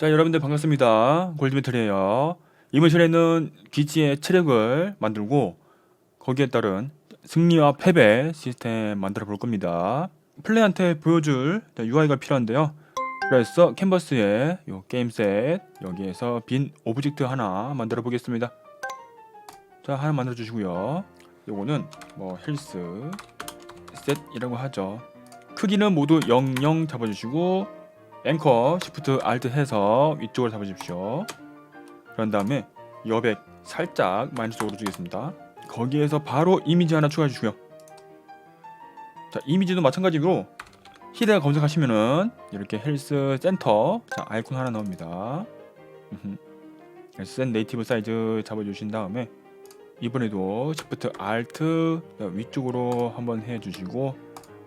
자, 여러분들 반갑습니다. 골드메탈이에요. 이번 시간에는 귀지의 체력을 만들고 거기에 따른 승리와 패배 시스템 만들어 볼 겁니다. 플레이한테 보여줄 UI가 필요한데요. 그래서 캔버스에 요 게임셋 여기에서 빈 오브젝트 하나 만들어 보겠습니다. 자, 하나 만들어 주시고요. 요거는 뭐 헬스 셋이라고 하죠. 크기는 모두 00 잡아주시고 앵커 시프트 알트 해서 위쪽으로 잡아주십시오. 그런 다음에 여백 살짝 마이너스쪽으로 주겠습니다. 거기에서 바로 이미지 하나 추가해 주시고요. 자, 이미지도 마찬가지로 힐에 검색하시면은 이렇게 헬스 센터 자 아이콘 하나 나옵니다. 센 네이티브 사이즈 잡아주신 다음에 이번에도 시프트 알트 위쪽으로 한번 해주시고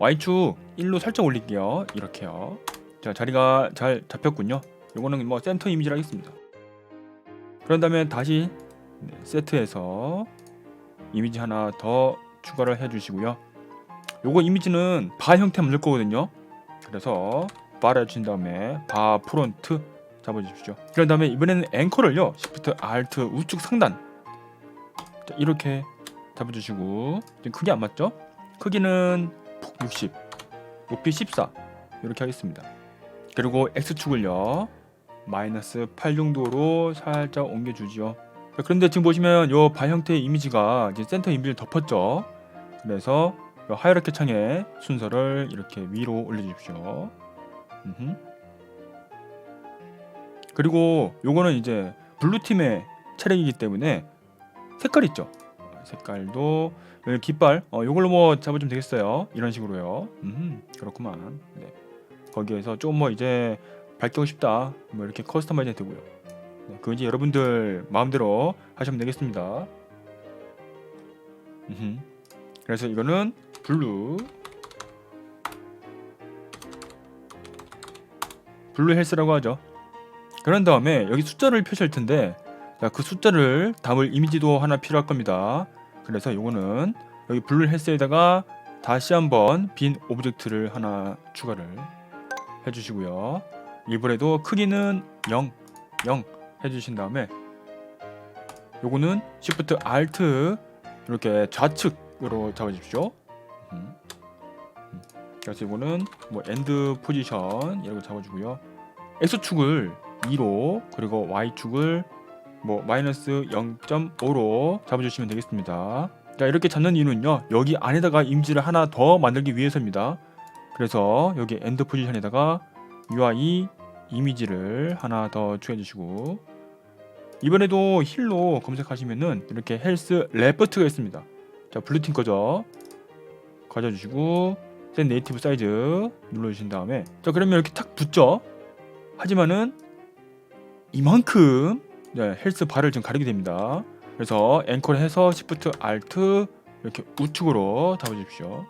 Y축 1로 살짝 올릴게요. 이렇게요. 자, 자리가 잘 잡혔군요. 요거는 뭐 센터 이미지를 하겠습니다. 그런 다음에 다시 세트에서 이미지 하나 더 추가를 해주시고요. 요거 이미지는 바 형태 만들 거거든요. 그래서 바를 해주신 다음에 바 프론트 잡아주십시오. 그런 다음에 이번에는 앵커를요 시프트 알트 우측 상단 자, 이렇게 잡아주시고 크기 안 맞죠? 크기는 60 높이 14 이렇게 하겠습니다. 그리고 X축을요 마이너스 8 정도로 살짝 옮겨주지요. 그런데 지금 보시면 요 바 형태의 이미지가 이제 센터 이미지를 덮었죠. 그래서 요 하이라키 창에 순서를 이렇게 위로 올려주십시오. 그리고 요거는 이제 블루팀의 차량이기 때문에 색깔 있죠. 색깔도 여기 깃발 요걸로 뭐 잡아주면 되겠어요. 이런 식으로요. 그렇구만. 네. 거기에서 좀 뭐 이제 밝히고 싶다 뭐 이렇게 커스터마이즈 되고요. 네, 그건 이제 여러분들 마음대로 하시면 되겠습니다. 그래서 이거는 블루 헬스라고 하죠. 그런 다음에 여기 숫자를 표시할 텐데 자, 그 숫자를 담을 이미지도 하나 필요할 겁니다. 그래서 요거는 여기 블루 헬스에다가 다시 한번 빈 오브젝트를 하나 추가를 해주시고요. 이번에도 크기는 0 해주신 다음에 요거는 시프트 알트 이렇게 좌측으로 잡아주십시오. 그래서 이거는 뭐 엔드 포지션 이렇게 잡아주고요. X축을 2로 그리고 Y축을 뭐 마이너스 0.5로 잡아주시면 되겠습니다. 자, 이렇게 잡는 이유는요 여기 안에다가 이미지를 하나 더 만들기 위해서입니다. 그래서 여기 엔드 포지션에다가 UI 이미지를 하나 더 추가해 주시고 이번에도 힐로 검색하시면은 이렇게 헬스 레프트가 있습니다. 자, 블루팀 거죠. 가져주시고 셋 네이티브 사이즈 눌러주신 다음에 자, 그러면 이렇게 탁 붙죠. 하지만은 이만큼 헬스 바를 좀 가리게 됩니다. 그래서 앵커를 해서 시프트 알트 이렇게 우측으로 잡아주십시오.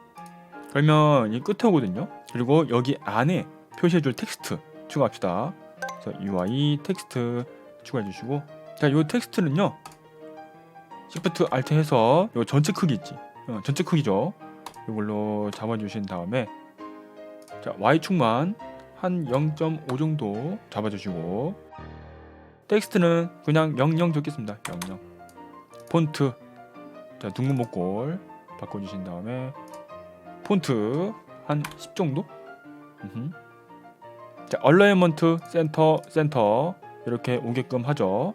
그러면 이 끝에 오거든요. 그리고 여기 안에 표시해줄 텍스트 추가합시다. 그래서 UI 텍스트 추가해주시고 자, 요 텍스트는요 시프트 알트 해서 요 전체 크기 있지 전체 크기죠. 이걸로 잡아주신 다음에 자, Y축만 한 0.5 정도 잡아주시고 텍스트는 그냥 00 적겠습니다. 00 폰트 자, 둥근 목골 바꿔주신 다음에 폰트 한 10 정도? 자, 얼라이먼트 센터 이렇게 오게끔 하죠.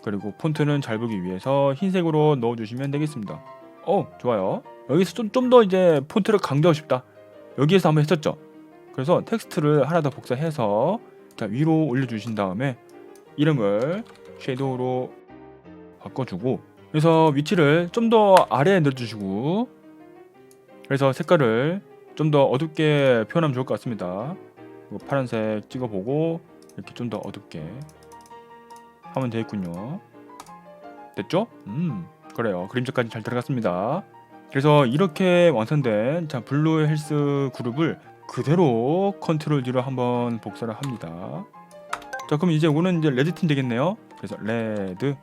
그리고 폰트는 잘 보기 위해서 흰색으로 넣어주시면 되겠습니다. 좋아요. 여기서 좀 더 이제 폰트를 강조하고 싶다. 여기에서 한번 했었죠. 그래서 텍스트를 하나 더 복사해서 자, 위로 올려주신 다음에 이름을 섀도우로 바꿔주고 그래서 위치를 좀 더 아래에 넣어주시고 그래서 색깔을 좀 더 어둡게 표현하면 좋을 것 같습니다. 파란색 찍어보고 이렇게 좀 더 어둡게 하면 되겠군요. 됐죠? 그래요. 그림자까지 잘 들어갔습니다. 그래서 이렇게 완성된 자, 블루 헬스 그룹을 그대로 컨트롤 D로 한번 복사를 합니다. 자, 그럼 이제 오는 이제 레드팀 되겠네요. 그래서 레드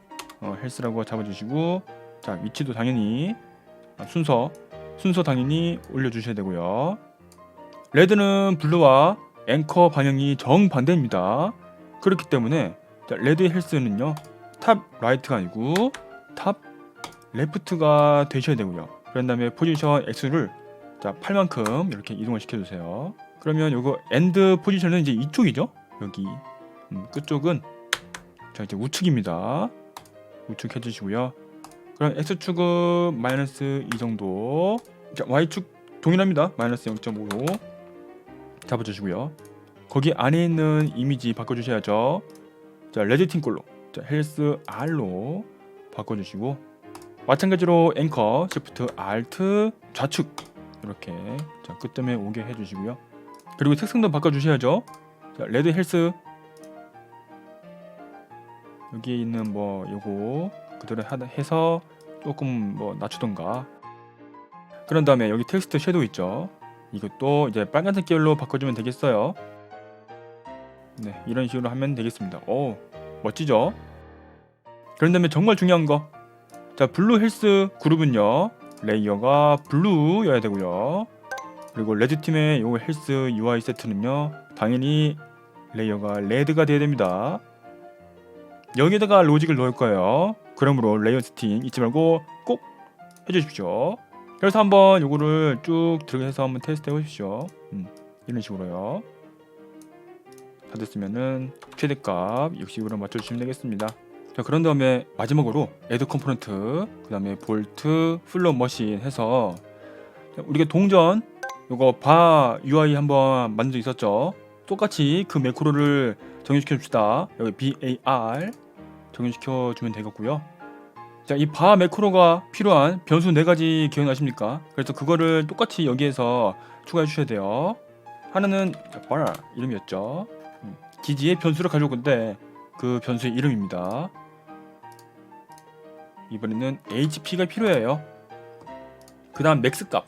헬스라고 잡아주시고 자, 위치도 당연히 순서 당연히 올려주셔야 되고요. 레드는 블루와 앵커 방향이 정반대입니다. 그렇기 때문에 자, 레드 헬스는요 탑 라이트가 아니고 탑 레프트가 되셔야 되고요. 그런 다음에 포지션 X를 자 8만큼 이렇게 이동을 시켜주세요. 그러면 요거 엔드 포지션은 이제 이쪽이죠. 여기 끝쪽은 자 이제 우측입니다. 우측 해주시고요. 그럼 X축은 마이너스 2 정도. 자 Y축 동일합니다. 마이너스 0.5로 잡아주시고요. 거기 안에 있는 이미지 바꿔주셔야죠. 자 레드팀 걸로 자 헬스 R로 바꿔주시고 마찬가지로 앵커 Shift Alt 좌측 이렇게 자 끝점에 오게 해주시고요. 그리고 색상도 바꿔주셔야죠. 자 레드 헬스 여기에 있는 뭐 요거 그대로 해서 조금 뭐 낮추던가. 그런 다음에 여기 텍스트 섀도우 있죠. 이것도 이제 빨간색 계열로 바꿔주면 되겠어요. 네 이런 식으로 하면 되겠습니다. 오 멋지죠? 그런 다음에 정말 중요한 거 자 블루 헬스 그룹은요 레이어가 블루여야 되고요. 그리고 레드팀의 요 헬스 UI 세트는요 당연히 레이어가 레드가 돼야 됩니다. 여기다가 로직을 넣을 거예요. 그러므로 레이어 세팅 잊지 말고 꼭 해주십시오. 그래서 한번 요거를 쭉 들어가서 한번 테스트 해보십시오. 이런 식으로요. 다 됐으면은 최대값 60으로 맞춰주시면 되겠습니다. 자 그런 다음에 마지막으로 애드 컴포넌트 그 다음에 볼트 플롯 머신 해서 우리가 동전 요거 바 UI 한번 만든 적 있었죠. 똑같이 그 매크로를 적용시켜 줍시다. 여기 BAR 적용시켜 주면 되겠고요. 자 이 바 매크로가 필요한 변수 4가지 기억나십니까? 그래서 그거를 똑같이 여기에서 추가해 주셔야 돼요. 하나는 바 이름이었죠. 기지의 변수를 가져올 건데 그 변수의 이름입니다. 이번에는 HP가 필요해요. 그 다음 맥스 값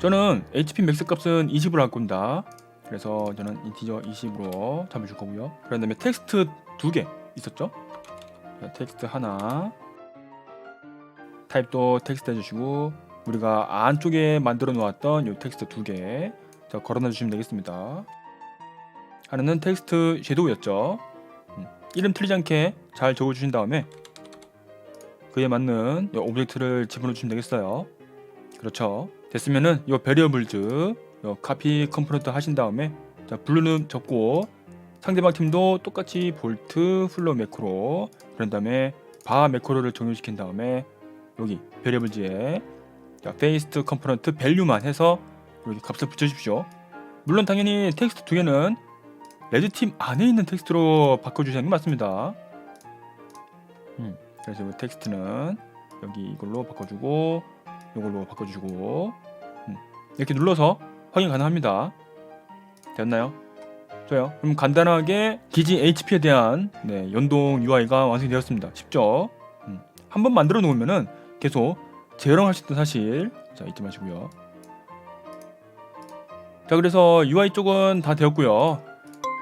저는 HP 맥스 값은 20으로 할 겁니다. 그래서 저는 인티저 20으로 잡아줄 거고요. 그런 다음에 텍스트 2개 있었죠. 자, 텍스트 하나 타입도 텍스트 해주시고 우리가 안쪽에 만들어 놓았던 이 텍스트 2개 자 걸어놔 주시면 되겠습니다. 하나는 텍스트 섀도우였죠. 이름 틀리지 않게 잘 적어주신 다음에 그에 맞는 이 오브젝트를 집어넣어 주시면 되겠어요. 그렇죠. 됐으면은 이 베리어블즈 카피 컴포넌트 하신 다음에 자 블루는 적고 상대방 팀도 똑같이 볼트 플로 매크로 그런 다음에 바 매크로를 적용시킨 다음에 여기 베리어블즈에 자 페이스트 컴포넌트 밸류만 해서 여기 값을 붙여주십시오. 물론 당연히 텍스트 2개는 레드팀 안에 있는 텍스트로 바꿔주시는 게 맞습니다. 그래서 이 텍스트는 여기 이걸로 바꿔주고 이걸로 바꿔주고 이렇게 눌러서 확인 가능합니다. 됐나요? 좋아요. 그럼 간단하게 기지 HP에 대한 연동 UI가 완성이 되었습니다. 쉽죠? 한번 만들어 놓으면은 계속 재활용할 수 있다는 사실 자 잊지 마시고요. 자 그래서 UI 쪽은 다 되었고요.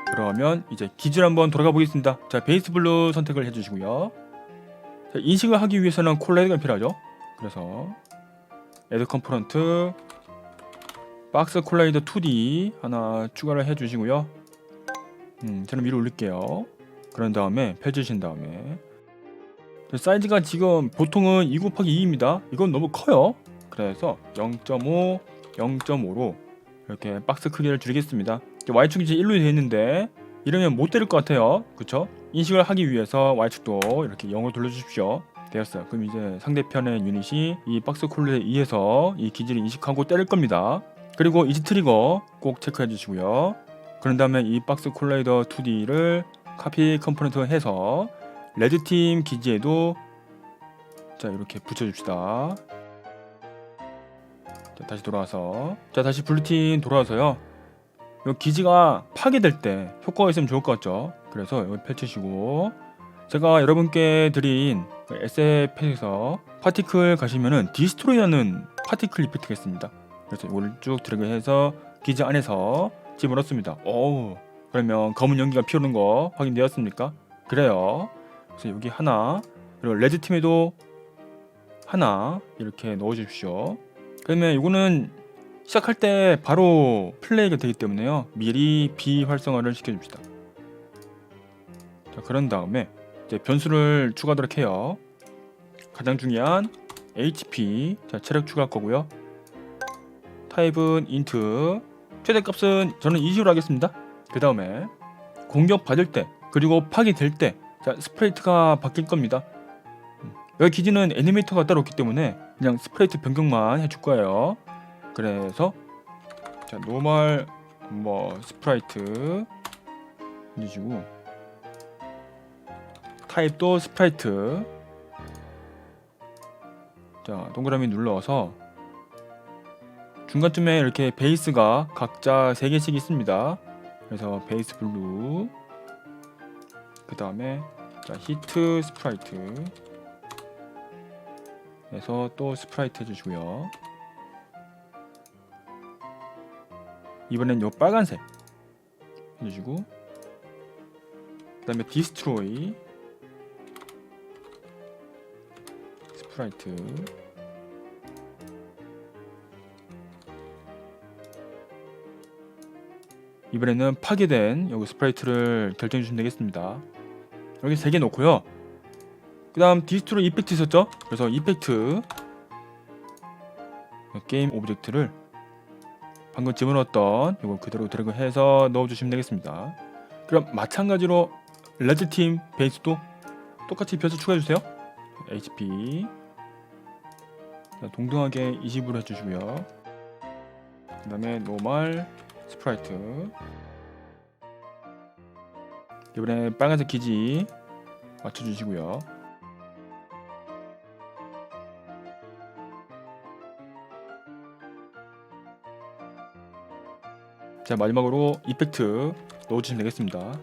그러면 이제 기지를 한번 돌아가 보겠습니다. 자 베이스 블루 선택을 해주시고요. 자, 인식을 하기 위해서는 콜라이드가 필요하죠. 그래서 애드 컴포넌트 박스 콜라이더 2D 하나 추가를 해주시고요. 저는 위로 올릴게요. 그런 다음에 펼치신 다음에 사이즈가 지금 보통은 2 곱하기 2입니다. 이건 너무 커요. 그래서 0.5, 0.5로 이렇게 박스 크기를 줄이겠습니다. Y축이 이제 1로 되어 있는데 이러면 못 때릴 것 같아요. 그쵸? 인식을 하기 위해서 Y축도 이렇게 0으로 돌려주십시오. 되었어요. 그럼 이제 상대편의 유닛이 이 박스 콜라이더에 의해서 이 기지를 인식하고 때릴 겁니다. 그리고 이지 트리거 꼭 체크해 주시고요. 그런 다음에 이 박스 콜라이더 2D를 카피 컴포넌트 해서 레드팀 기지에도 자 이렇게 붙여줍시다. 자, 다시 돌아와서 자 다시 블루팀 돌아와서요. 이 기지가 파괴될 때 효과가 있으면 좋을 것 같죠. 그래서 여기 펼치시고 제가 여러분께 드린 SF에서 파티클 가시면은 디스트로이라는 파티클 이펙트가 있습니다. 그래서 이걸 쭉 드래그해서 기지 안에서 집어넣습니다. 오, 그러면 검은 연기가 피어오는 거 확인되었습니까? 그래요. 그래서 여기 하나 그리고 레드 팀에도 하나 이렇게 넣어주십시오. 그러면 이거는 시작할 때 바로 플레이가 되기 때문에요. 미리 비활성화를 시켜줍시다. 자, 그런 다음에 이제 변수를 추가하도록 해요. 가장 중요한 HP, 자, 체력 추가할 거고요. 타입은 int, 최대값은 저는 20으로 하겠습니다. 그 다음에 공격 받을 때 그리고 파괴될 때, 자, 스프레이트가 바뀔 겁니다. 여기 기지는 애니메이터가 따로 없기 때문에 그냥 스프레이트 변경만 해줄 거예요. 그래서 자, 노멀 스프라이트 해주시고, 타입도 스프라이트, 자, 동그라미 눌러서 중간쯤에 이렇게 베이스가 각자 3개씩 있습니다. 그래서 베이스 블루, 그 다음에 자, 히트 스프라이트 해서 또 스프라이트 해주시고요. 이번엔 요 빨간색 해주시고, 그 다음에 디스트로이 스프라이트, 이번에는 파괴된 여기 스프라이트를 결정해 주시면 되겠습니다. 여기 3개 놓고요. 그 다음 디스트로이 이펙트 있었죠? 그래서 이펙트 게임 오브젝트를 방금 집어넣었던 이거 그대로 드래그 해서 넣어주시면 되겠습니다. 그럼 마찬가지로 레드팀 베이스도 똑같이 변수 추가해주세요. HP 동등하게 20으로 해주시고요. 그 다음에 노멀 스프라이트, 이번에 빨간색 기지 맞춰주시고요. 자, 마지막으로 이펙트 넣어주시면 되겠습니다.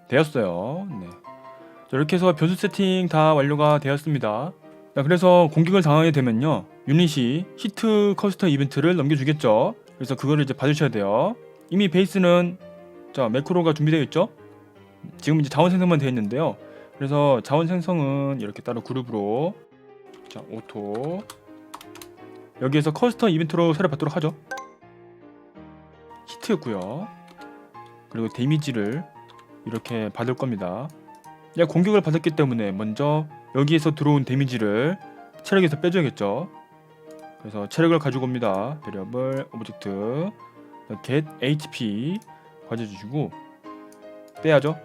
되었어요. 네. 자, 이렇게 해서 변수 세팅 다 완료가 되었습니다. 자, 그래서 공격을 당하게 되면요, 유닛이 히트 커스텀 이벤트를 넘겨주겠죠. 그래서 그거를 이제 받으셔야 돼요. 이미 베이스는 자, 매크로가 준비되어 있죠. 지금 이제 자원 생성만 되어 있는데요. 그래서 자원 생성은 이렇게 따로 그룹으로, 자, 오토, 여기에서 커스텀 이벤트로 새로 받도록 하죠. 히트였고요. 그리고 데미지를 이렇게 받을 겁니다. 내가 공격을 받았기 때문에 먼저 여기에서 들어온 데미지를 체력에서 빼줘야겠죠. 그래서 체력을 가지고 옵니다. 베리어블 오브젝트 get HP 가져주시고 빼야죠.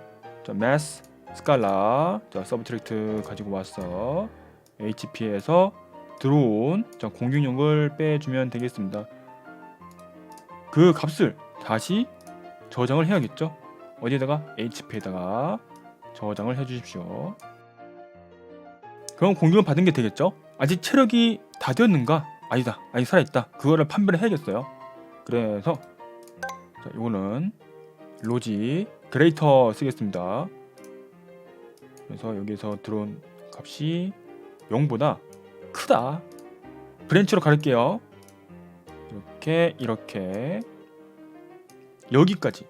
자, mass 스칼라, 자, 서브트랙트 가지고 와서 HP에서 들어온, 자, 공격력을 빼주면 되겠습니다. 그 값을 다시 저장을 해야겠죠. 어디에다가? HP에다가 저장을 해주십시오. 그럼 공격을 받은 게 되겠죠. 아직 체력이 다 되었는가? 아니다, 아직 살아있다. 그거를 판별을 해야겠어요. 그래서 자, 이거는 로지 그레이터 쓰겠습니다. 그래서 여기서 들어온 값이 0보다 크다. 브랜치로 가릴게요. 이렇게 여기까지.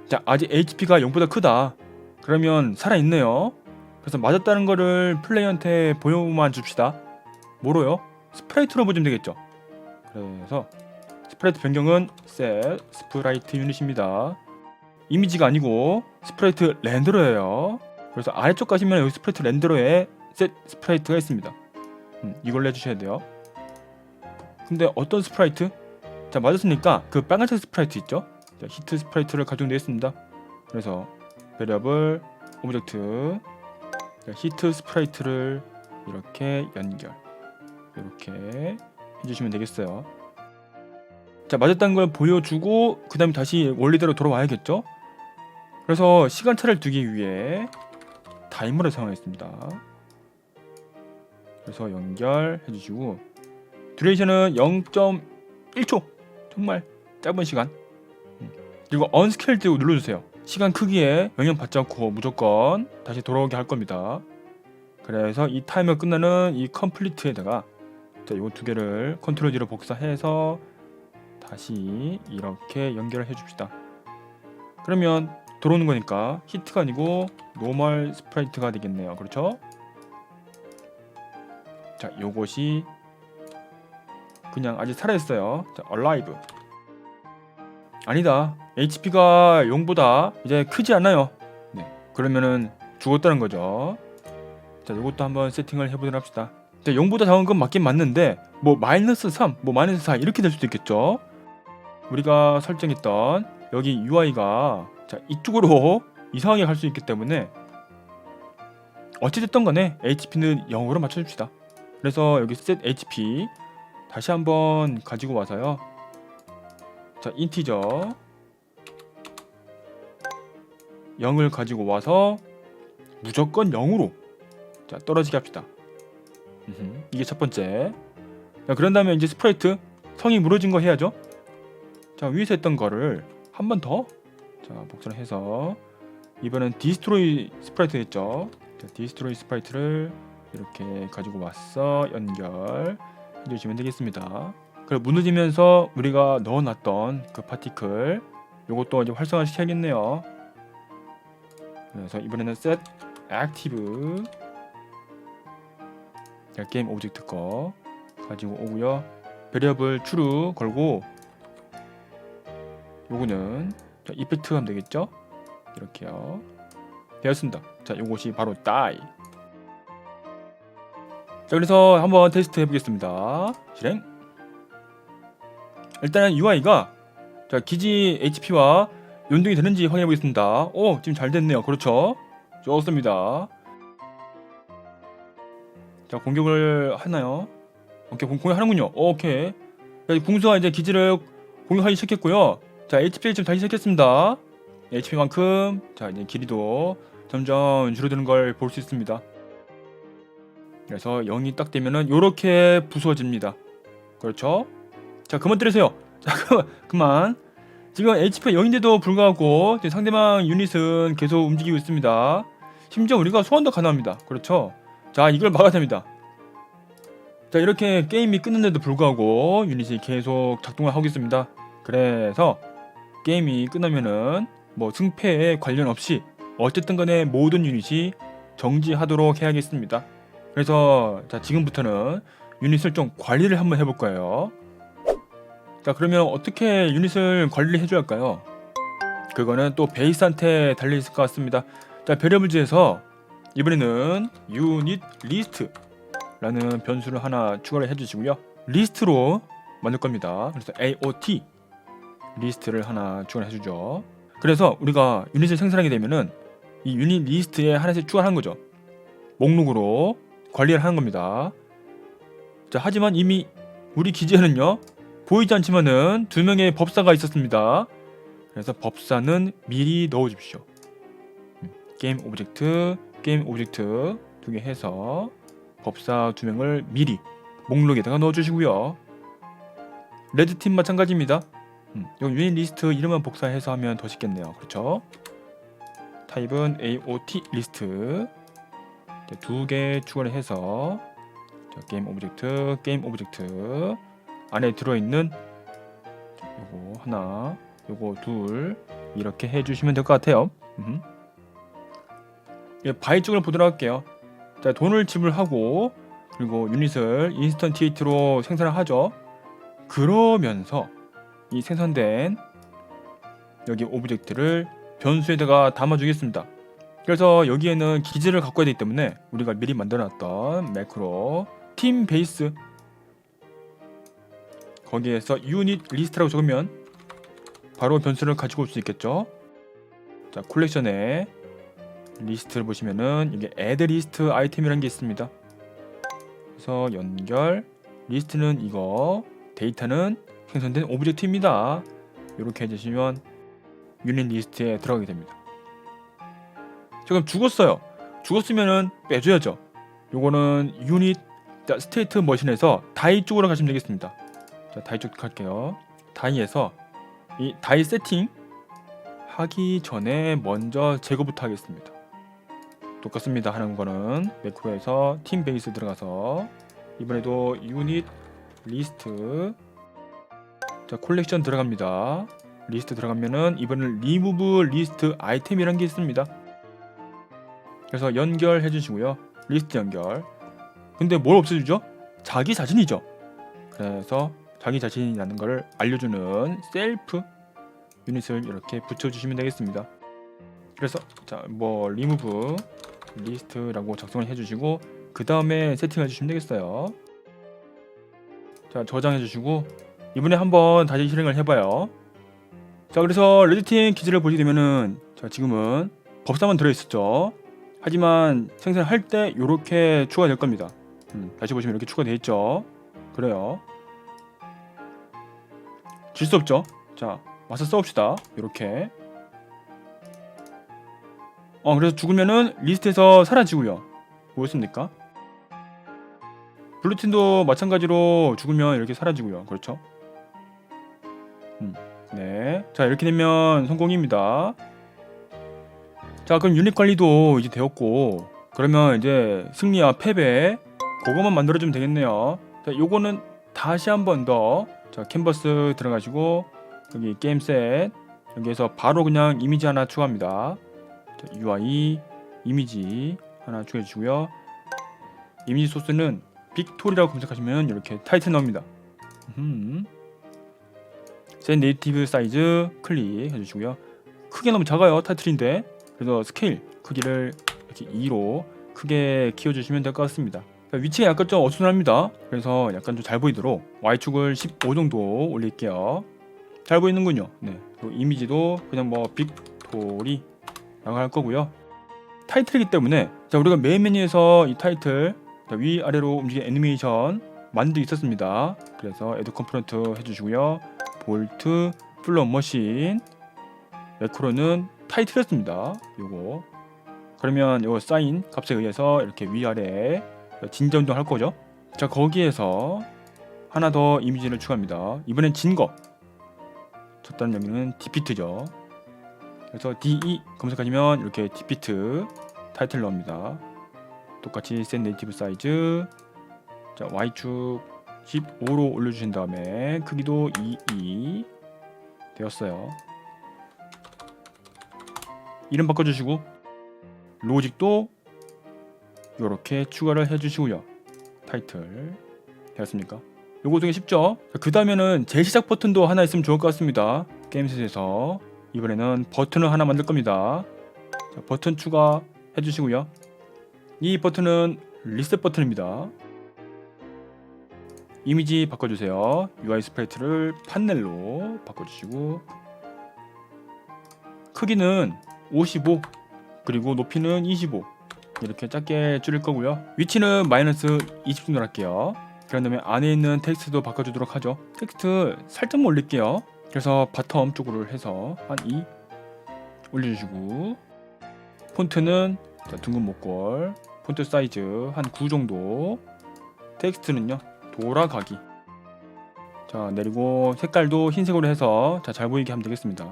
자, 아직 HP가 0보다 크다. 그러면 살아있네요. 그래서 맞았다는 거를 플레이어한테 보여만 줍시다. 뭐로요? 스프라이트로 보시면 되겠죠. 그래서 스프라이트 변경은 set 스프라이트 유닛입니다. 이미지가 아니고 스프라이트 렌더러예요. 그래서 아래쪽 가시면 여기 스프라이트 렌더러에 set 스프라이트가 있습니다. 이걸로 해주셔야 돼요. 근데 어떤 스프라이트? 자, 맞았으니까 그 빨간색 스프라이트 있죠? 자, 히트 스프라이트를 가져오겠습니다. 그래서 베리어블 오브젝트, 자, 히트 스프라이트를 이렇게 연결, 이렇게 해주시면 되겠어요. 자, 맞았다는 걸 보여주고 그 다음에 다시 원리대로 돌아와야겠죠? 그래서 시간차를 두기 위해 타이머를 사용했습니다. 그래서 연결해 주시고 듀레이션은 0.1초, 정말 짧은 시간. 그리고 언스케일드 눌러주세요. 시간 크기에 영향 받지 않고 무조건 다시 돌아오게 할 겁니다. 그래서 이 타이머 끝나는 이 컴플리트에다가 자, 요 두 개를 컨트롤 D로 복사해서 다시 이렇게 연결을 해줍시다. 그러면 들어오는 거니까 히트가 아니고 노멀 스프라이트가 되겠네요. 그렇죠? 자, 요것이 그냥 아직 살아있어요. 자, alive. 아니다. HP가 0보다 이제 크지 않아요. 네, 그러면은 죽었다는 거죠. 자, 이것도 한번 세팅을 해보도록 합시다. 자, 0보다 작은 건 맞긴 맞는데 뭐 마이너스 3, 뭐 마이너스 4 이렇게 될 수도 있겠죠. 우리가 설정했던 여기 UI가 자, 이쪽으로 이상하게 갈 수 있기 때문에 어찌됐든 간에 HP는 0으로 맞춰줍시다. 그래서 여기 set HP 다시 한번 가지고 와서요. 자, 인티저 0을 가지고 와서 무조건 0으로 자, 떨어지게 합시다. 이게 첫 번째. 자, 그런 다음에 이제 스프라이트 성이 무너진 거 해야죠. 자, 위에서 했던 거를 한 번 더 자, 복사를 해서 이번엔 디스트로이 스프라이트 했죠. 자, 디스트로이 스프라이트를 이렇게 가지고 와서 연결 해주시면 되겠습니다. 그리고 무너지면서 우리가 넣어놨던 그 파티클 요것도 이제 활성화 시켜야겠네요. 그래서 이번에는 set active 게임 오브젝트 거 가지고 오고요. 베리어블 true 걸고 요거는 자, 이펙트 하면 되겠죠? 이렇게요. 되었습니다. 자, 요것이 바로 die. 자, 그래서 한번 테스트 해보겠습니다. 실행. 일단은 UI가 자, 기지 HP와 연동이 되는지 확인해 보겠습니다. 오, 지금 잘 됐네요. 그렇죠? 좋습니다. 자, 공격을 하나요? 오케이, 공격하는군요. 오케이. 자, 궁수가 이제 기지를 공격하기 시작했고요. 자, HP를 지금 다시 시작했습니다. HP만큼 자, 이제 길이도 점점 줄어드는 걸 볼 수 있습니다. 그래서 0이 딱 되면은 요렇게 부서집니다. 그렇죠? 자, 그만 때리세요. 자, 그만. 지금 HP가 0인데도 불구하고 상대방 유닛은 계속 움직이고 있습니다. 심지어 우리가 소환도 가능합니다. 그렇죠? 자, 이걸 막아야 됩니다. 자, 이렇게 게임이 끝났는데도 불구하고 유닛이 계속 작동을 하고 있습니다. 그래서 게임이 끝나면은 뭐 승패에 관련 없이 어쨌든 간에 모든 유닛이 정지하도록 해야겠습니다. 그래서 자, 지금부터는 유닛을 좀 관리를 한번 해볼 거예요. 자, 그러면 어떻게 유닛을 관리를 해줘야 할까요? 그거는 또 베이스한테 달려있을 것 같습니다. 자, 베리어블즈에서 이번에는 유닛 리스트 라는 변수를 하나 추가를 해주시고요. 리스트로 만들 겁니다. 그래서 AOT 리스트를 하나 추가를 해주죠. 그래서 우리가 유닛을 생산하게 되면은 이 유닛 리스트에 하나씩 추가하는 거죠. 목록으로 관리를 하는 겁니다. 자, 하지만 이미 우리 기지에는요 보이지 않지만은 2명의 법사가 있었습니다. 그래서 법사는 미리 넣어주십시오. 게임 오브젝트 2개 해서 법사 2명을 미리 목록에다가 넣어주시고요. 레드팀 마찬가지입니다. 이 유닛 리스트 이름만 복사해서 하면 더 쉽겠네요. 그렇죠? 타입은 AOT 리스트 2개 추가를 해서 게임 오브젝트 안에 들어있는 요거 하나 요거 둘 이렇게 해주시면 될 것 같아요. 바이 쪽을 보도록 할게요. 자, 돈을 지불하고 그리고 유닛을 인스턴티에이트로 생산을 하죠. 그러면서 이 생산된 여기 오브젝트를 변수에다가 담아주겠습니다. 그래서 여기에는 기지를 갖고 있기 때문에 우리가 미리 만들어놨던 매크로 팀 베이스 거기에서 유닛 리스트라고 적으면 바로 변수를 가지고 올 수 있겠죠. 자, 콜렉션에 리스트를 보시면은 이게 add list 아이템이라는 게 있습니다. 그래서 연결 리스트는 이거 데이터는 생성된 오브젝트입니다. 이렇게 해주시면 유닛 리스트에 들어가게 됩니다. 지금 죽었으면은 빼줘야죠. 요거는 유닛 스테이트 머신에서 다이 쪽으로 가시면 되겠습니다. 자, 다이 쪽 갈게요. 다이에서 이 다이 세팅 하기 전에 먼저 제거부터 하겠습니다. 똑같습니다. 하는 거는 매크로에서 팀 베이스 들어가서 이번에도 유닛 리스트 자, 콜렉션 들어갑니다. 리스트 들어가면은 이번엔 리무브 리스트 아이템이란 게 있습니다. 그래서 연결해 주시고요. 리스트 연결. 근데 뭘 없애주죠? 자기 자신이죠. 그래서 자기 자신이라는 걸 알려주는 셀프 유닛을 이렇게 붙여주시면 되겠습니다. 그래서 자 뭐 리무브 리스트라고 작성을 해주시고 그 다음에 세팅해 주시면 되겠어요. 자 저장해 주시고 이번에 한번 다시 실행을 해봐요. 자 그래서 레드팀 기지를 보게 되면은 자 지금은 법사만 들어있었죠. 하지만 생산할 때 이렇게 추가될 겁니다. 다시 보시면 이렇게 추가되어 있죠. 그래요. 질 수 없죠. 자 와서 싸웁시다. 이렇게. 그래서 죽으면은 리스트에서 사라지고요. 뭐였습니까? 블루팀도 마찬가지로 죽으면 이렇게 사라지고요. 그렇죠? 네. 자 이렇게 되면 성공입니다. 자 그럼 유닛 관리도 이제 되었고 그러면 이제 승리와 패배 그거만 만들어주면 되겠네요. 자 요거는 다시 한 번 더 자 캔버스 들어가시고 여기 게임 셋 여기에서 바로 그냥 이미지 하나 추가합니다. 자, UI 이미지 하나 추가해 주고요. 이미지 소스는 빅토리라고 검색하시면 이렇게 타이틀 나옵니다. 셋 네이티브 사이즈 클릭 해주시고요. 크게 너무 작아요 타이틀인데 그래서 스케일 크기를 이렇게 2로 크게 키워주시면 될 것 같습니다. 위치가 약간 좀 어수선합니다. 그래서 약간 좀 잘 보이도록 Y축을 15 정도 올릴게요. 잘 보이는군요. 네. 그리고 이미지도 그냥 뭐 빅토리 라고 할 거고요. 타이틀이기 때문에 자 우리가 메인 메뉴에서 이 타이틀 위아래로 움직이는 애니메이션 만들고 있었습니다. 그래서 애드 컴포넌트 해주시고요. 볼트 플롯 머신 매크로는 타이틀이었습니다. 요거 그러면 요 사인 값에 의해서 이렇게 위아래 진자 운동 할 거죠. 자 거기에서 하나 더 이미지를 추가합니다. 이번엔 진거 첫 단계는 디피트죠. 그래서 DE 검색하시면 이렇게 디피트 타이틀 나옵니다. 똑같이 셋 네이티브 사이즈 자 Y축 15로 올려주신 다음에 크기도 22 되었어요. 이름 바꿔주시고 로직도 이렇게 추가를 해주시고요. 타이틀 되었습니까? 요거 되게 쉽죠? 그 다음에는 재시작 버튼도 하나 있으면 좋을 것 같습니다. 게임셋에서 이번에는 버튼을 하나 만들 겁니다. 자, 버튼 추가 해주시고요. 이 버튼은 리셋 버튼입니다. 이미지 바꿔주세요. UI 스프레이트를 판넬로 바꿔주시고 크기는 55 그리고 높이는 25 이렇게 작게 줄일 거고요. 위치는 마이너스 20 정도 할게요. 그런 다음에 안에 있는 텍스트도 바꿔주도록 하죠. 텍스트 살짝만 올릴게요. 그래서 바텀 쪽으로 해서 한 2 올려주시고 폰트는 둥근 목골 폰트 사이즈 한 9 정도 텍스트는요 돌아가기 자 내리고 색깔도 흰색으로 해서 잘 보이게 하면 되겠습니다.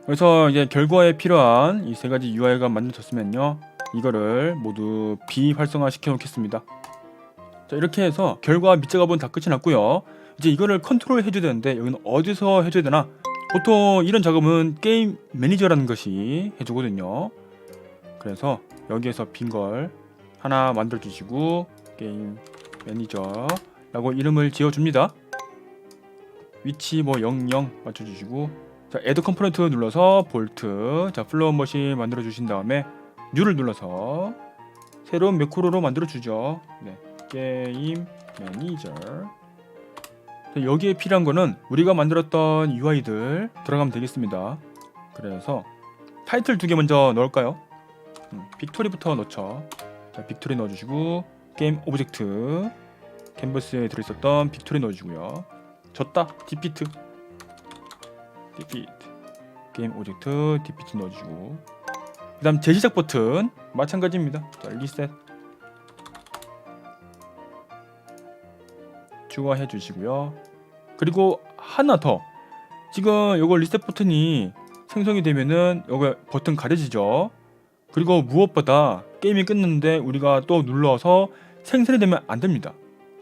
그래서 이제 결과에 필요한 이 세 가지 UI가 만들어졌으면요 이거를 모두 비활성화 시켜 놓겠습니다. 자 이렇게 해서 결과 밑작업은 다 끝이 났고요. 이제 이거를 컨트롤 해줘야 되는데 여기는 어디서 해줘야 되나? 보통 이런 작업은 게임 매니저라는 것이 해주거든요. 그래서 여기에서 빈 걸 하나 만들어 주시고 게임 매니저라고 이름을 지어 줍니다. 위치 뭐 00 맞춰 주시고 자 애드 컴포넌트 눌러서 볼트 자 플로우 머신 만들어 주신 다음에 뉴를 눌러서 새로운 매크로로 만들어 주죠. 네. 게임 매니저 여기에 필요한 거는 우리가 만들었던 UI들 들어가면 되겠습니다. 그래서 타이틀 2개 먼저 넣을까요? 빅토리부터 넣죠. 자 빅토리 넣어주시고 게임 오브젝트 캔버스에 들어있었던 빅토리 넣어주고요. 졌다 디피트 게임 오브젝트 디피트 넣어주시고 그 다음 재시작 버튼 마찬가지입니다. 자 리셋 추가해 주시고요. 그리고 하나 더 지금 요거 리셋 버튼이 생성이 되면은 요거 버튼 가려지죠. 그리고 무엇보다 게임이 끝났는데 우리가 또 눌러서 생성이 되면 안 됩니다.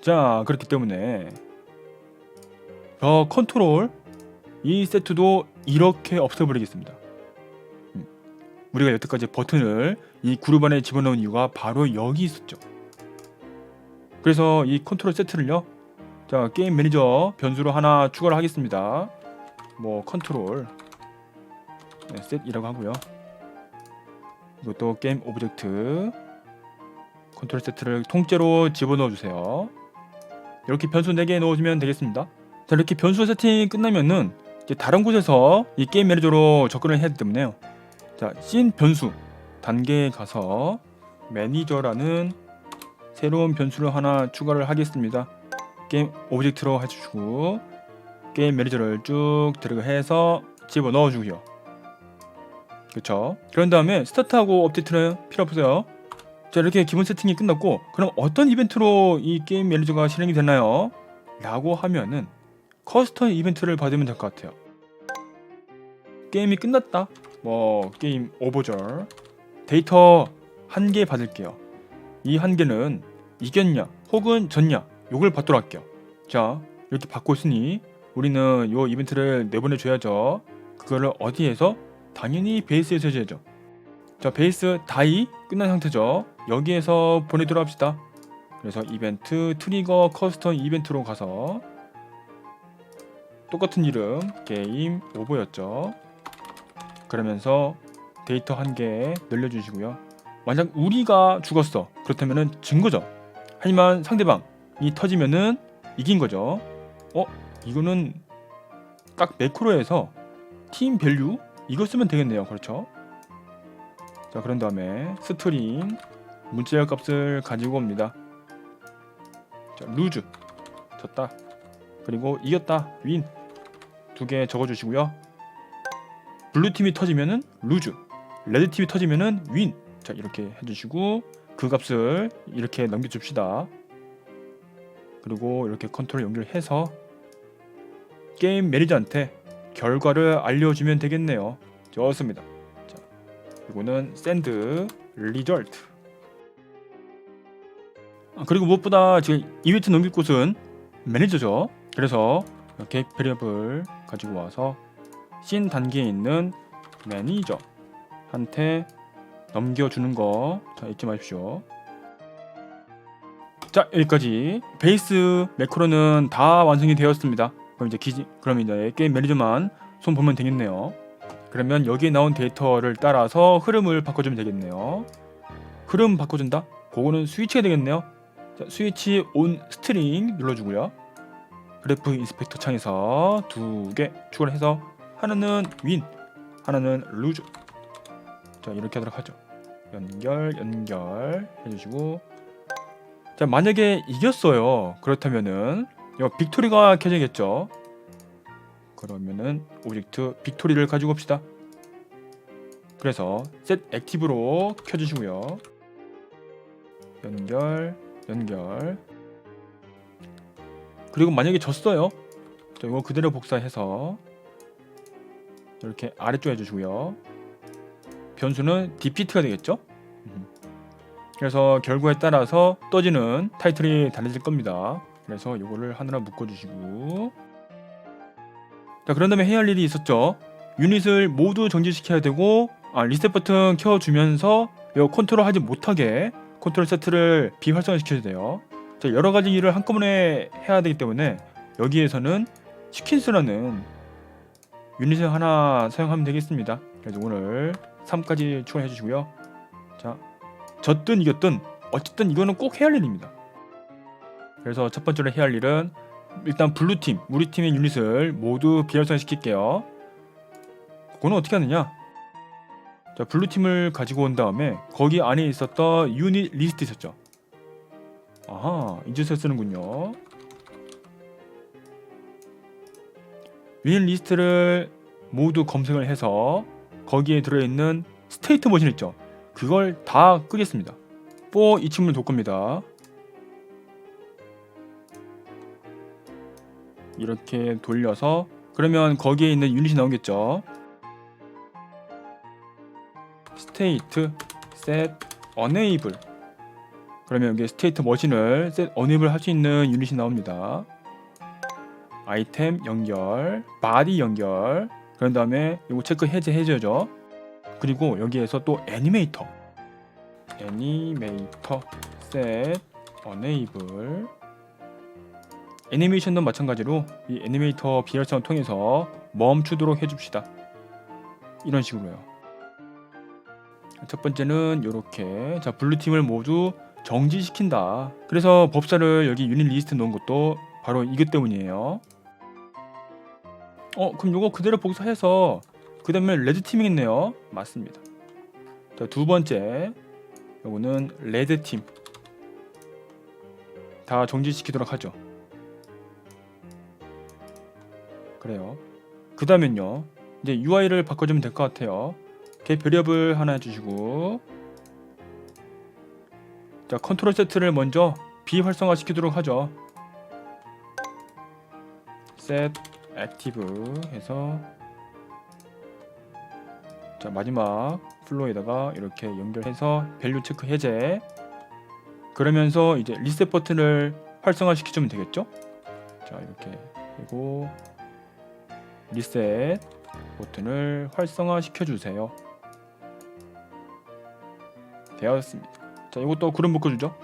자 그렇기 때문에 컨트롤 이 세트도 이렇게 없애버리겠습니다. 우리가 여태까지 버튼을 이 그룹 안에 집어넣은 이유가 바로 여기 있었죠. 그래서 이 컨트롤 세트를요 자, 게임 매니저 변수로 하나 추가를 하겠습니다. 뭐 컨트롤 셋이라고 하고요. 이것도 게임 오브젝트 컨트롤 세트를 통째로 집어넣어 주세요. 이렇게 변수 4개 넣어주면 되겠습니다. 자, 이렇게 변수 세팅이 끝나면은 이제 다른 곳에서 이 게임 매니저로 접근을 해야 되기 때문에요. 자, 씬 변수 단계에 가서 매니저라는 새로운 변수를 하나 추가를 하겠습니다. 게임 오브젝트로 해주시고 게임 매니저를 쭉 드래그해서 집어넣어 주고요. 그쵸? 그런 다음에 스타트하고 업데이트는 필요 없어요. 자, 이렇게 기본 세팅이 끝났고, 그럼 어떤 이벤트로 이 게임 매니저가 실행이 되나요? 라고 하면은 커스텀 이벤트를 받으면 될 것 같아요. 게임이 끝났다, 뭐 게임 오버절, 데이터 1개 받을게요. 이 1개는 이겼냐 혹은 졌냐 요걸 받도록 할게요. 자, 이렇게 받고 있으니 우리는 요 이벤트를 내보내줘야죠. 그거를 어디에서? 당연히 베이스에서 해줘야죠. 자, 베이스 다이 끝난 상태죠. 여기에서 보내도록 합시다. 그래서 이벤트 트리거 커스텀 이벤트로 가서 똑같은 이름 게임 오버였죠. 그러면서 데이터 1개 늘려주시고요. 만약 우리가 죽었어, 그렇다면은 진 거죠. 하지만 상대방이 터지면은 이긴 거죠. 이거는 딱 매크로에서 팀 밸류 이거 쓰면 되겠네요. 그렇죠? 자, 그런 다음에 스트링 문자열 값을 가지고 옵니다. 자, 루즈 졌다, 그리고 이겼다 윈 2개 적어주시고요. 블루 팀이 터지면은 루즈, 레드 팀이 터지면은 윈. 자, 이렇게 해주시고 그 값을 이렇게 넘겨줍시다. 그리고 이렇게 컨트롤 연결해서 게임 매니저한테 결과를 알려주면 되겠네요. 좋습니다. 자, 이거는 send result. 그리고 무엇보다 지금 이벤트 넘길 곳은 매니저죠. 그래서 이렇게 베리어블 가지고 와서 씬 단계에 있는 매니저한테 넘겨주는 거, 자, 잊지 마십시오. 자, 여기까지 베이스 매크로는 다 완성이 되었습니다. 그럼 이제 게임 매니저만 손 보면 되겠네요. 그러면 여기에 나온 데이터를 따라서 흐름을 바꿔주면 되겠네요. 흐름 바꿔준다? 그거는 스위치가 되겠네요. 자, 스위치 온 스트링 눌러주고요. 그래프 인스펙터 창에서 2개 추가를 해서 하나는 윈, 하나는 루즈. 자, 이렇게 하도록 하죠. 연결 해주시고, 자, 만약에 이겼어요. 그렇다면은 이거 빅토리가 켜져야겠죠. 그러면은 오브젝트 빅토리를 가지고 옵시다. 그래서 set 액티브로 켜주시고요. 연결. 그리고 만약에 졌어요. 자, 이거 그대로 복사해서 이렇게 아래쪽에 해주시고요. 변수는 defeat가 되겠죠. 그래서 결과에 따라서 떠지는 타이틀이 달라질 겁니다. 그래서 이거를 하나 묶어주시고, 자, 그런 다음에 해야 할 일이 있었죠. 유닛을 모두 정지시켜야 되고, 리셋 버튼 켜주면서 이거 컨트롤 하지 못하게 컨트롤 세트를 비활성화시켜야 돼요. 자, 여러 가지 일을 한꺼번에 해야 되기 때문에 여기에서는 시퀀스라는 유닛을 하나 사용하면 되겠습니다. 그래서 오늘 3까지 추가해 주시고요. 자, 졌든 이겼든 어쨌든 이거는 꼭 해야 할 일입니다. 그래서 첫 번째로 해야 할 일은 일단 블루팀, 우리 팀의 유닛을 모두 비활성화 시킬게요. 그거는 어떻게 하느냐? 자, 블루팀을 가지고 온 다음에 거기 안에 있었던 유닛 리스트 있었죠. 아하, 이제서 쓰는군요. 유닛 리스트를 모두 검색을 해서 거기에 들어있는 스테이트 머신 있죠. 그걸 다 끄겠습니다. 4 이 친구를 돌 겁니다. 이렇게 돌려서, 그러면 거기에 있는 유닛이 나오겠죠. 스테이트 set enable. 그러면 여기 스테이트 머신을 set enable 할 수 있는 유닛이 나옵니다. 아이템 연결, 바디 연결. 그런 다음에 이거 체크 해제해줘야죠. 그리고 여기에서 또 애니메이터 set enable 애니메이션도 마찬가지로 이 애니메이터 비활성을 통해서 멈추도록 해줍시다. 이런 식으로요. 첫 번째는 이렇게 자 블루팀을 모두 정지시킨다. 그래서 법사를 여기 유닛 리스트 놓은 것도 바로 이것 때문이에요. 그럼 요거 그대로 복사해서 그 다음에 레드팀이 있네요. 맞습니다. 자, 두 번째 요거는 레드팀 다 정지시키도록 하죠. 그래요. 그 다음엔요 이제 UI를 바꿔주면 될 것 같아요. 이렇게 배리업을 하나 해주시고 자 컨트롤 세트를 먼저 비활성화 시키도록 하죠. set active 해서 자 마지막 플로에다가 이렇게 연결해서 밸류 체크 해제. 그러면서 이제 리셋 버튼을 활성화 시켜주면 되겠죠. 자 이렇게 그리고 리셋 버튼을 활성화 시켜주세요. 되었습니다. 자 이것도 구름 묶어주죠.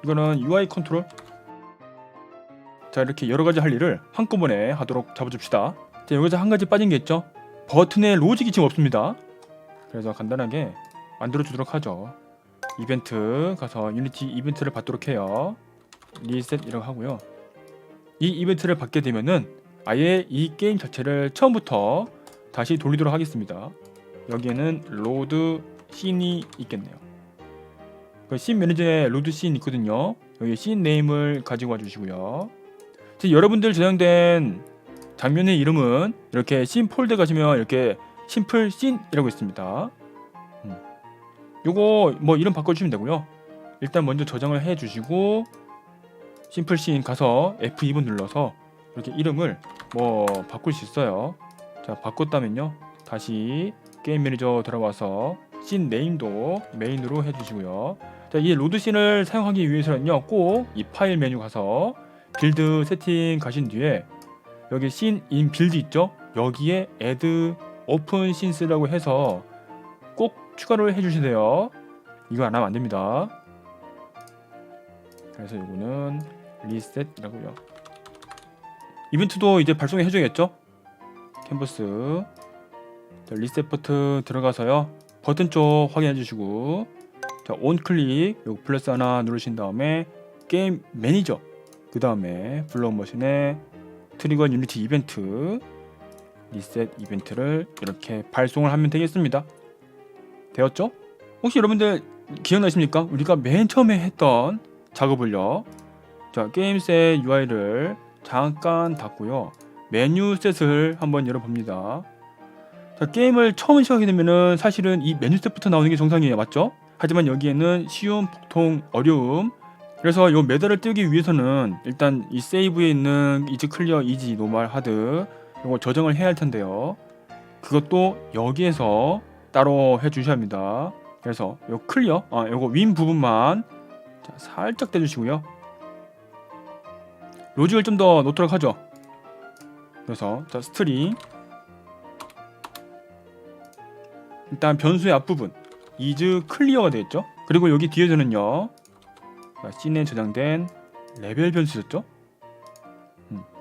이거는 UI 컨트롤. 자 이렇게 여러가지 할 일을 한꺼번에 하도록 잡아줍시다. 자 여기서 한 가지 빠진 게 있죠. 버튼에 로직이 지금 없습니다. 그래서 간단하게 만들어주도록 하죠. 이벤트 가서 유니티 이벤트를 받도록 해요. 리셋 이라고 하고요. 이 이벤트를 받게 되면은 아예 이 게임 자체를 처음부터 다시 돌리도록 하겠습니다. 여기에는 로드 씬이 있겠네요. 그 씬 매니저에 로드 씬 있거든요. 여기 씬 네임을 가지고 와주시고요. 여러분들 저장된 장면의 이름은 이렇게 씬 폴더 가시면 이렇게 심플 씬이라고 있습니다. 요거 뭐 이름 바꿔주시면 되고요. 일단 먼저 저장을 해주시고 심플 씬 가서 F2번 눌러서 이렇게 이름을 뭐 바꿀 수 있어요. 자 바꿨다면요 다시 게임 매니저 들어와서 씬 네임도 메인으로 해주시고요. 자, 이 로드 씬을 사용하기 위해서는요 꼭 이 파일 메뉴 가서 빌드 세팅 가신 뒤에 여기 씬 인 빌드 있죠. 여기에 add open scenes라고 해서 꼭 추가를 해주시세요. 이거 안 하면 안 됩니다. 그래서 이거는 리셋이라고요. 이벤트도 이제 발송해 줘야겠죠. 캔버스 자, 리셋 버튼 들어가서요 버튼 쪽 확인해 주시고 자 온클릭 요 플러스 하나 누르신 다음에 게임 매니저 그 다음에 블록 머신에 트리거 유니티 이벤트 리셋 이벤트를 이렇게 발송을 하면 되겠습니다. 되었죠? 혹시 여러분들 기억나십니까? 우리가 맨 처음에 했던 작업을요. 자 게임셋 UI를 잠깐 닫고요. 메뉴 셋을 한번 열어봅니다. 자 게임을 처음 시작하게 되면은 사실은 이 메뉴 셋부터 나오는 게 정상이에요. 맞죠? 하지만 여기에는 쉬움, 보통, 어려움 그래서 이 메달을 띄우기 위해서는 일단 이 세이브에 있는 이지 클리어, 이지, 노멀, 하드 이거 저장을 해야 할 텐데요. 그것도 여기에서 따로 해주셔야 합니다. 그래서 요 클리어, 요거 윈 부분만 자, 살짝 떼주시고요. 로직을 좀 더 놓도록 하죠. 그래서 자 스트링 일단 변수의 앞부분 is 클리어가 되겠죠. 그리고 여기 뒤에서는요 씬에 저장된 레벨 변수였죠.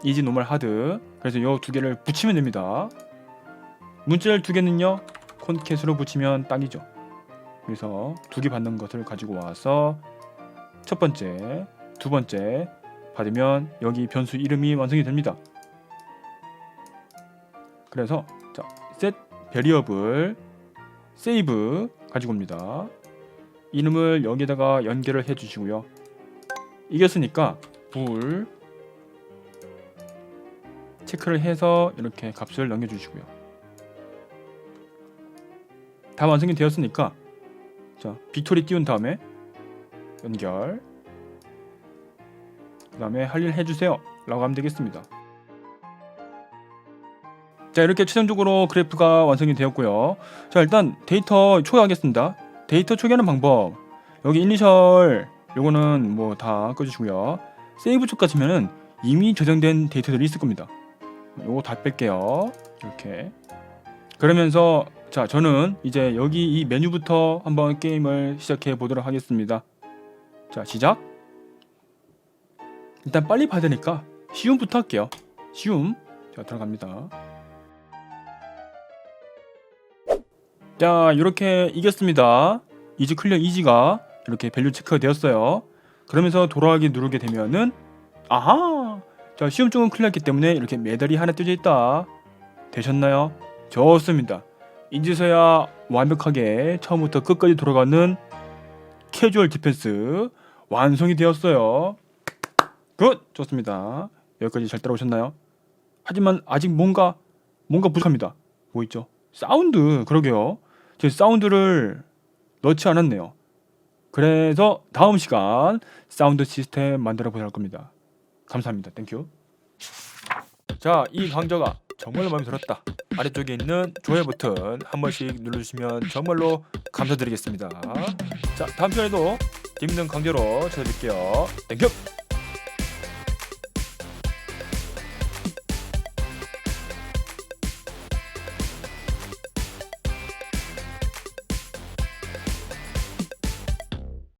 is normal hard 그래서 이 두 개를 붙이면 됩니다. 문자열 두 개는요 콘캣으로 붙이면 딱이죠. 그래서 두 개 받는 것을 가지고 와서 첫 번째, 두 번째 받으면 여기 변수 이름이 완성이 됩니다. 그래서 자, set variable save 가지고 옵니다. 이름을 여기다가 연결을 해 주시고요. 이겼으니까 불 체크를 해서 이렇게 값을 넘겨 주시고요. 다 완성이 되었으니까 자 빅토리 띄운 다음에 연결 그 다음에 할 일 해주세요 라고 하면 되겠습니다. 자 이렇게 최종적으로 그래프가 완성이 되었고요. 자 일단 데이터 초기화하겠습니다. 데이터 초기화하는 방법 여기 이니셜 요거는 뭐 다 꺼주시고요. 세이브 쪽 가시면은 이미 저장된 데이터들이 있을 겁니다. 요거 다 뺄게요. 이렇게 그러면서 자 저는 이제 여기 이 메뉴부터 한번 게임을 시작해 보도록 하겠습니다. 자 시작. 일단 빨리 봐야 되니까 쉬움부터 할게요. 쉬움. 자, 들어갑니다. 자, 이렇게 이겼습니다. 이지 클리어 이지가 이렇게 밸류 체크가 되었어요. 그러면서 돌아가기 누르게 되면은 아하! 자, 시험 쪽은 클리어했기 때문에 이렇게 메달이 하나 떼져 있다. 되셨나요? 좋습니다. 이제서야 완벽하게 처음부터 끝까지 돌아가는 캐주얼 디펜스 완성이 되었어요. 굿! 좋습니다. 여기까지 잘 따라오셨나요? 하지만 아직 뭔가 부족합니다. 뭐 있죠? 사운드. 그러게요. 제 사운드를 넣지 않았네요. 그래서 다음 시간 사운드 시스템 만들어 보도록 할 겁니다. 감사합니다. 땡큐. 자, 이 강좌가 정말로 마음에 들었다. 아래쪽에 있는 좋아요 버튼 한 번씩 눌러주시면 정말로 감사드리겠습니다. 자, 다음 시간에도 재밌는 강좌로 찾아뵐게요. 땡큐.